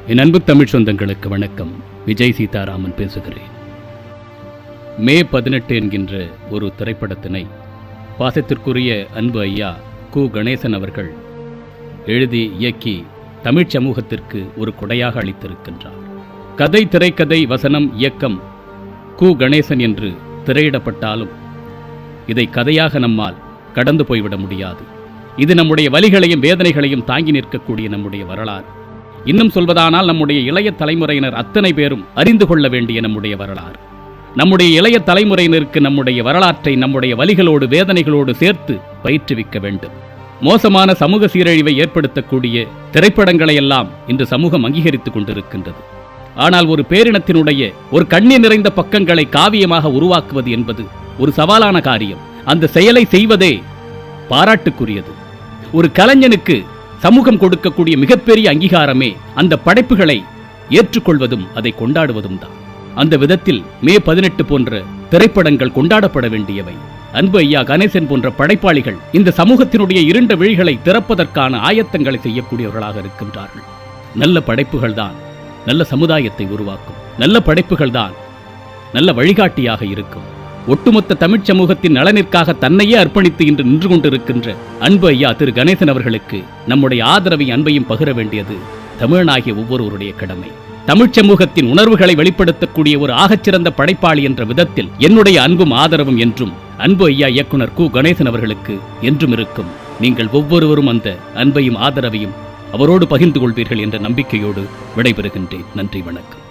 என் அன்பு தமிழ் சொந்தங்களுக்கு வணக்கம். விஜய் சீதாராமன் பேசுகிறேன். மே 18 என்கின்ற ஒரு திரைப்படத்தினை பாசத்திற்குரிய அன்பு ஐயா கு கணேசன் அவர்கள் எழுதி இயக்கி தமிழ் சமூகத்திற்கு ஒரு கொடையாக அளித்திருக்கின்றார். கதை, திரைக்கதை, வசனம், இயக்கம் கு கணேசன் என்று திரையிடப்பட்டாலும் இதை கதையாக நம்மால் கடந்து போய்விட முடியாது. இது நம்முடைய வலிகளையும் வேதனைகளையும் தாங்கி நிற்கக்கூடிய நம்முடைய வரலாறு. இன்னும் சொல்வதானால் நம்முடைய இளைய தலைமுறையினர் அத்தனை பேரும் அறிந்து கொள்ள வேண்டிய நம்முடைய வரலாறு. நம்முடைய இளைய தலைமுறையினருக்கு நம்முடைய வரலாற்றை நம்முடைய வலிகளோடு வேதனைகளோடு சேர்த்து பயிற்றுவிக்க வேண்டும். மோசமான சமூக சீரழிவை ஏற்படுத்தக்கூடிய திரைப்படங்களை எல்லாம் இன்று சமூகம் அங்கீகரித்துக் கொண்டிருக்கின்றது. ஆனால் ஒரு பேரினத்தினுடைய ஒரு கண்ணீர் நிறைந்த பக்கங்களை காவியமாக உருவாக்குவது என்பது ஒரு சவாலான காரியம். அந்த செயலை செய்வதே பாராட்டுக்குரியது. ஒரு கலைஞனுக்கு சமூகம் கொடுக்கக்கூடிய மிகப்பெரிய அங்கீகாரமே அந்த படைப்புகளை ஏற்றுக்கொள்வதும் அதை கொண்டாடுவதும் தான். அந்த விதத்தில் மே 18 போன்ற திரைப்படங்கள் கொண்டாடப்பட வேண்டியவை. அன்பு ஐயா கணேசன் போன்ற படைப்பாளிகள் இந்த சமூகத்தினுடைய இருண்ட விழிகளை திறப்பதற்கான ஆயத்தங்களை செய்யக்கூடியவர்களாக இருக்கின்றார்கள். நல்ல படைப்புகள் தான் நல்ல சமுதாயத்தை உருவாக்கும். நல்ல படைப்புகள் தான் நல்ல வழிகாட்டியாக இருக்கும். ஒட்டுமொத்த தமிழ் சமூகத்தின் நலனிற்காக தன்னையே அர்ப்பணித்து இன்று நின்று கொண்டிருக்கின்ற அன்பு ஐயா திரு கணேசன் அவர்களுக்கு நம்முடைய ஆதரவையும் அன்பையும் பகிர வேண்டியது தமிழனாகிய ஒவ்வொருவருடைய கடமை. தமிழ் சமூகத்தின் உணர்வுகளை வெளிப்படுத்தக்கூடிய ஒரு ஆகச்சிறந்த படைப்பாளி என்ற விதத்தில் என்னுடைய அன்பும் ஆதரவும் என்றும் அன்பு ஐயா இயக்குனர் கு கணேசன் அவர்களுக்கு என்றும் இருக்கும். நீங்கள் ஒவ்வொருவரும் அந்த அன்பையும் ஆதரவையும் அவரோடு பகிர்ந்து கொள்வீர்கள் என்ற நம்பிக்கையோடு விடைபெறுகின்றேன். நன்றி, வணக்கம்.